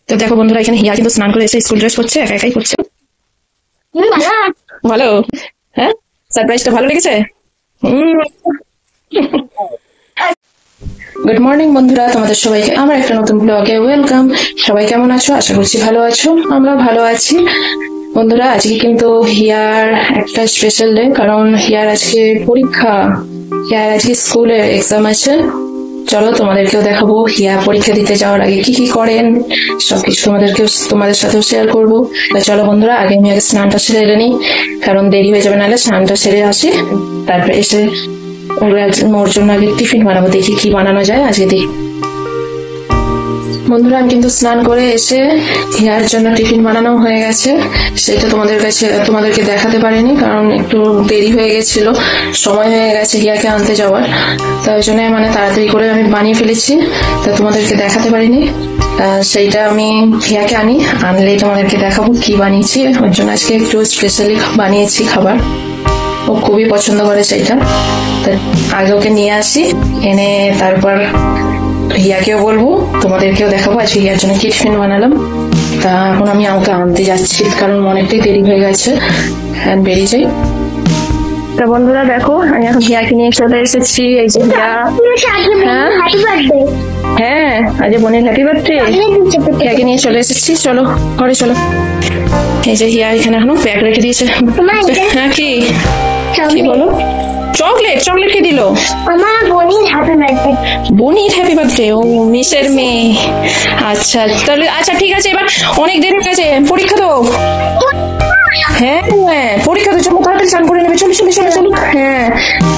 তো দেখো বন্ধুরা, এখানে হিয়া কিন্তু স্নান করে এসে স্কুল ড্রেস করছে, একা একাই করছে। ভালো। হ্যাঁ, সারপ্রাইজটা ভালো লেগেছে। গুড মর্নিং বন্ধুরা, তোমাদের সবাইকে আমার একটা নতুন ব্লগে ওয়েলকাম। সবাই কেমন আছো? আশা করছি ভালো আছো। আমরা ভালো আছি বন্ধুরা। আজকে কিন্তু হিয়ার একটা স্পেশাল ডে, কারণ হিয়ার আজকে পরীক্ষা। হিয়ার আজকে স্কুলে এক্সাম আছে। চলো তোমাদেরকেও দেখাবো হিয়া পরীক্ষা দিতে যাওয়ার আগে কি কি করেন, সবকিছু তোমাদের সাথেও শেয়ার করবো। তো চলো বন্ধুরা, আগে স্নানটা সেরে নিই, কারণ দেরি হয়ে যাবে, নাহলে স্নানটা সেরে আসি, তারপরে এসে ওর জন্য আগে টিফিন বানাবো। দেখি কি বানানো যায় আজকে, দেখি। বন্ধুরা, আমি কিন্তু স্নান করে এসে হিয়ার জন্য টিফিন বানানো হয়ে গেছে। সেটা তোমাদেরকে দেখাতে পারিনি, কারণ একটু দেরি হয়ে গেছিল, সময় হয়ে গেছে হিয়াকে আনতে যাওয়ার। তাই জন্য তাড়াতাড়ি করে আমি বানিয়ে ফেলেছি, তা তোমাদেরকে দেখাতে পারিনি। সেইটা আমি হিয়াকে আনলেই তোমাদেরকে দেখাবো কি বানিয়েছি। ওর জন্য আজকে একটু স্পেশালি বানিয়েছি খাবার, ও খুবই পছন্দ করে সেইটা। আগে ওকে নিয়ে আসি, এনে তারপর হিয়াকেও বলবো, তোমাদেরকেও দেখাবো আজকে হিয়ার জন্য কি টিফিন বানালাম। তা এখন আমি ওকে আনতে যাচ্ছি, কারণ অনেকটাই দেরি হয়ে গেছে, বেরিয়ে যাই। তা বন্ধুরা দেখো, আমি এখন হিয়াকে নিয়ে চলে এসেছি। এই যে হিয়া, হ্যাঁ আজ বোনের হ্যাপি বার্থডে। হিয়াকে নিয়ে চলে এসেছি, চলো ঘরে চলো। এই যে হিয়া এখানে এখনো ব্যাগ রেখে দিয়েছে। হ্যাঁ কি কি বলো? চকলেট কে দিল? আমার বোনির হ্যাপি বার্থডে। বোনির হ্যাপি বার্থডে? ও মিসের মেয়ে। আচ্ছা তাহলে, আচ্ছা ঠিক আছে, এবার অনেক দেরি হয়ে গেছে, পরীক্ষা তো। হ্যাঁ পরীক্ষা তো, চলো তাড়াতাড়ি স্নান করে নেবে। চলো চলো চলো চলো, হ্যাঁ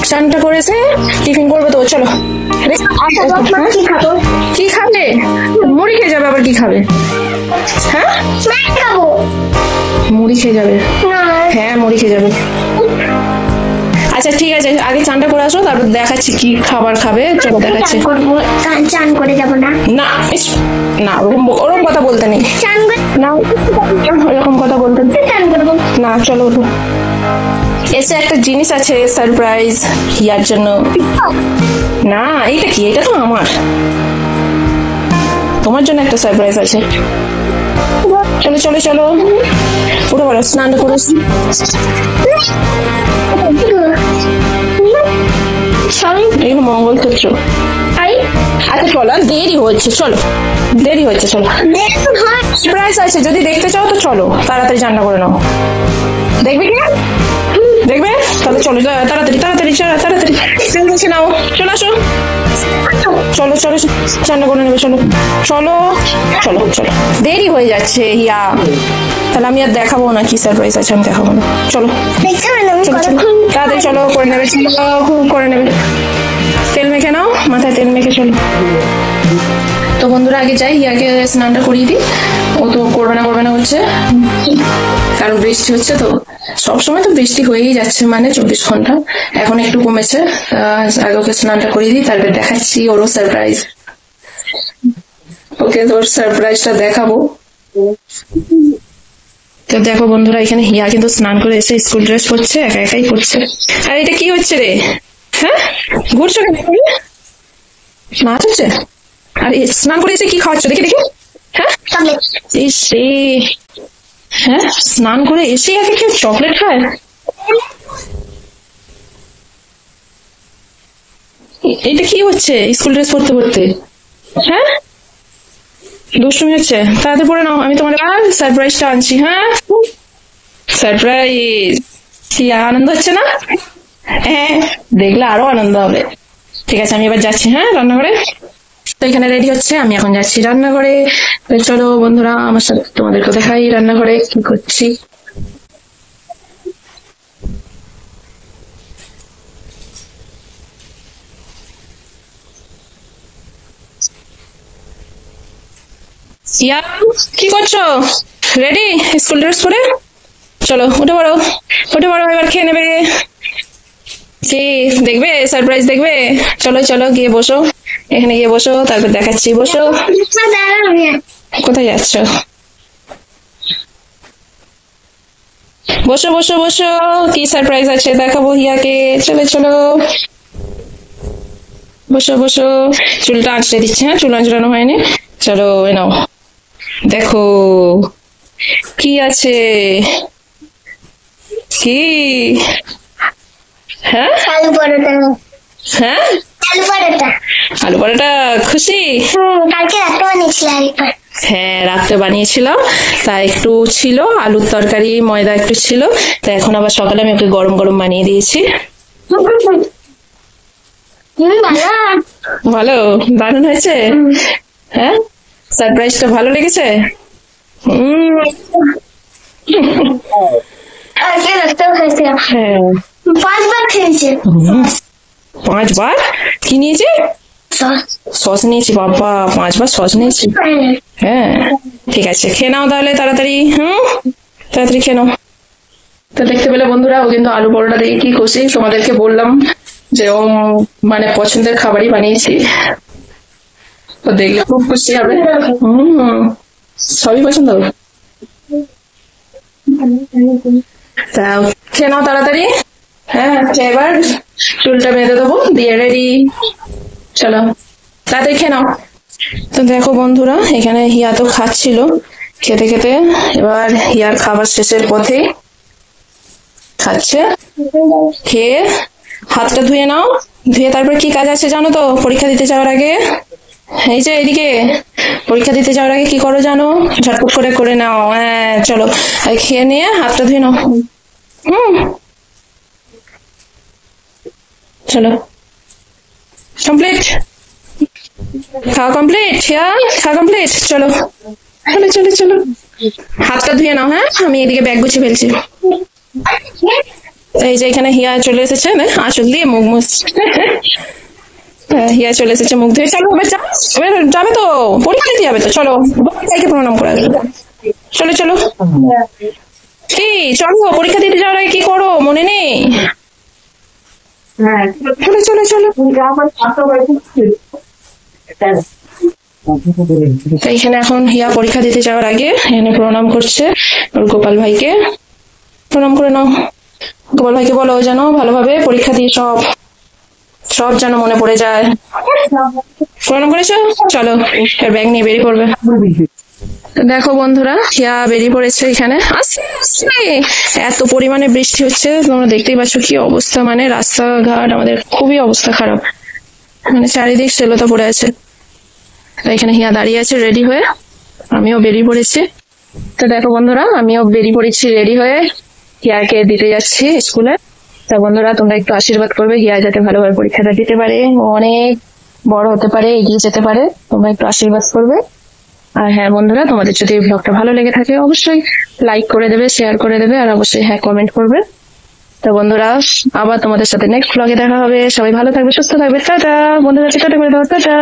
স্নানটা করেছে, টিফিন করবে তো, চলো। কি খাবে? মুড়ি খেয়ে যাবে? আবার কি খাবে? হ্যাঁ মুড়ি খেয়ে যাবে? হ্যাঁ মুড়ি খেয়ে যাবে। আচ্ছা ঠিক আছে, আগে চানটা করে আসো, তারপর দেখাচ্ছি কি খাবার খাবে। চলো দেখাচ্ছি। চান করে যাবো না? না না, ওরকম কথা বলতে নেই, না ওরকম কথা বলতে না। চলো ওঠো, এসে একটা জিনিস আছে সারপ্রাইজ হিয়ার জন্য। না এইটা কি? এটা তো আমার, তোমার জন্য একটা সারপ্রাইজ আছে। চলো চলো চলো, উঠে পড়ো, স্নান করেছি। এগুলো মঙ্গলসূত্র। আচ্ছা চলো, দেরি হচ্ছে, চলো দেরি হচ্ছে, চলো। সারপ্রাইজ আছে, যদি দেখতে চাও তো চলো, তাড়াতাড়ি রান্না করে নাও। দেখবে কি? দেখবে? তাহলে চলো তাড়াতাড়ি তাড়াতাড়ি তাড়াতাড়ি দেখে নাও, চলে আসো। চলো চলো, রান্না করে নেবে, চলো চলো চলো চলো, দেরি হয়ে যাচ্ছে হিয়া। তাহলে আমি আর দেখাবো না কি সারপ্রাইজ আছে, আমি দেখাবো না। চলো তাড়াতাড়ি চলো, করে নেবে, করে নেবে। তেল মেখে নাও, মাথায় তেল মেখে চলো। তো বন্ধুরা, আগে যাই হিয়াকে স্নানটা করিয়ে দিই। ও তো করবে না হচ্ছে, কারণ বৃষ্টি হচ্ছে তো, সবসময় তো বৃষ্টি হয়েই যাচ্ছে, 24 ঘন্টা। এখন একটু কমেছে। আগে ওকে স্নানটা করিয়ে দিই, তারপর দেখাচ্ছি ওরও সারপ্রাইজ। ওকে তোর সারপ্রাইজটা দেখাবো। তো দেখো বন্ধুরা, এখানে হিয়া কিন্তু স্নান করে এসে স্কুল ড্রেস পরছে, একা একাই পরছে। আর এটা কি হচ্ছে রে? হ্যাঁ ঘুরছো কেন? নাচ হচ্ছে? আর স্নান করে এসে কি খাওয়াচ্ছ? দেখি দেখি। হ্যাঁ হ্যাঁ, স্নান করে এসে আগে কেউ চকলেট খায়? এটা কি হচ্ছে স্কুল ড্রেস পরতে পরতে? হ্যাঁ দুষ্টুমি হচ্ছে, তাড়াতাড়ি পরে নাও, আমি তোমার সারপ্রাইজটা আনছি। হ্যাঁ সারপ্রাইজ, কি আনন্দ হচ্ছে না? হ্যাঁ দেখলে আরো আনন্দ হবে। ঠিক আছে, আমি এবার যাচ্ছি হ্যাঁ রান্নাঘরে। তো এখানে রেডি হচ্ছে, আমি এখন যাচ্ছি রান্নাঘরে। চলো বন্ধুরা, আমার সাথে তোমাদেরকে দেখাই রান্নাঘরে কি করছি। কি করছো? রেডি স্কুল ড্রেস পরে? চলো উঠে পড়ো, উঠে পড়ো, এবার খেয়ে নেবে। কি দেখবে? সারপ্রাইজ দেখবে? চলো চলো গিয়ে বসো, এখানে গিয়ে বসো, তারপর দেখাচ্ছি। বসো। কোথায় যাচ্ছ? বসো বসো বসো, কি সারপ্রাইজ আছে দেখাবো হিয়াকে। চলো চলো বসো বসো, চুলটা আঁচড়ে দিচ্ছে। হ্যাঁ, চুল আঁচড়ানো হয়নি। চলো এ নাও, দেখো কি আছে। কি? হ্যাঁ আলু পরোটা। হ্যাঁ, আলু পরোটা। আলু পরোটা। খুশি? কালকে রাতে বানিয়েছিল আরেকবার। হ্যাঁ, রাত্রে বানিয়েছিলাম, তা একটু ছিল আলুর তরকারি, ময়দা একটু ছিল, তা এখন আবার সকালে আমি ওকে গরম গরম বানিয়ে দিয়েছি। ভালো। ভালো? দারুণ হয়েছে? হ্যাঁ, সারপ্রাইজটা ভালো লেগেছে? হুম। কালকে রাতেও খাইছিলাম। হ্যাঁ, 5 বার খেয়েছে। 5 বার? কি নিয়েছে? সস নিয়েছি। বাবা, 5 বার সস নিয়েছি? হ্যাঁ, ঠিক আছে, খেয়ে নাও তাহলে তাড়াতাড়ি। তাড়াতাড়ি খেয়ে নাও। তো দেখতে পেলে বন্ধুরা, ও কিন্তু আলু পরোটা দিয়ে কি খুশি। তোমাদেরকে বললাম যে ও মানে পছন্দের খাবারই বানিয়েছি, তো দেখলে খুব খুশি হবে। সবই পছন্দ। তা খেয়ে নাও তাড়াতাড়ি। হ্যাঁ, এবার চুলটা বেঁধে দেবো, দিয়ে রেডি। চলো তাড়াতাড়ি খেয়ে নাও। তো দেখো বন্ধুরা, এখানে হিয়া তো খাচ্ছিল, খেতে খেতে এবার হিয়ার খাবার শেষের পথে খাচ্ছে। খেয়ে হাতটা ধুয়ে নাও, ধুয়ে তারপর কি কাজ আছে জানো তো? পরীক্ষা দিতে যাওয়ার আগে, এই যে এইদিকে, পরীক্ষা দিতে যাওয়ার আগে কি করো জানো? ঝটপট করে করে নাও। হ্যাঁ চলো, আর খেয়ে নিয়ে হাতটা ধুয়ে নাও। চলো, কমপ্লিট খাওয়া কমপ্লিট। হিয়া খাওয়া কমপ্লিট। চলো চলো চলো চলো, হাতটা ধুয়ে নাও। হ্যাঁ, আমি এদিকে ব্যাগ গুছিয়ে ফেলছি। এই যে এখানে হিয়া চলে এসেছে, আঁচল দিয়ে মুখ মুছছে। হিয়া চলে এসেছে মুখ ধুয়ে। চলো এবার এবার যাবে তো, পরীক্ষা দিতে যাবে তো। চলো ভাইকে প্রণাম করে আসবে। চলো চলো। কি চলো, পরীক্ষা দিতে যাওয়ার আগে কি করো মনে নেই? চলো চলো চলো। এইখানে এখন হিয়া পরীক্ষা দিতে যাওয়ার আগে এখানে প্রণাম করছে ওর গোপাল ভাইকে। প্রণাম করে নাও। গোপাল ভাইকে বলো যেন ভালোভাবে পরীক্ষা দিয়ে সব সব যেন মনে পড়ে যায়। প্রণাম করেছো? চলো এর ব্যাগ নিয়ে বেরিয়ে পড়বে। দেখো বন্ধুরা, হিয়া বেরিয়ে পড়েছে। এখানে আস্তে আস্তে এত পরিমাণে বৃষ্টি হচ্ছে, তোমরা দেখতেই পাচ্ছ কি অবস্থা। মানে রাস্তাঘাট আমাদের খুবই অবস্থা খারাপ, মানে চারিদিক সেলতা পড়ে আছে। এখানে হিয়া দাঁড়িয়ে আছে রেডি হয়ে, আমিও বেরিয়ে পড়েছি। তো দেখো বন্ধুরা, আমিও বেরিয়ে পড়েছি রেডি হয়ে, হিয়াকে দিতে যাচ্ছি স্কুলে। তা বন্ধুরা, তোমরা একটু আশীর্বাদ করবে হিয়া যাতে ভালোভাবে পরীক্ষাটা দিতে পারে, অনেক বড় হতে পারে, এগিয়ে যেতে পারে। তোমরা একটু আশীর্বাদ করবে। আর হ্যাঁ বন্ধুরা, তোমাদের যদি এই ব্লগটা ভালো লেগে থাকে অবশ্যই লাইক করে দেবে, শেয়ার করে দেবে, আর অবশ্যই হ্যাঁ কমেন্ট করবে। তো বন্ধুরা, আবার তোমাদের সাথে নেক্সট ব্লগে দেখা হবে। সবাই ভালো থাকবে, সুস্থ থাকবে। টাটা বন্ধুরা, টাটা করে দাও, টাটা।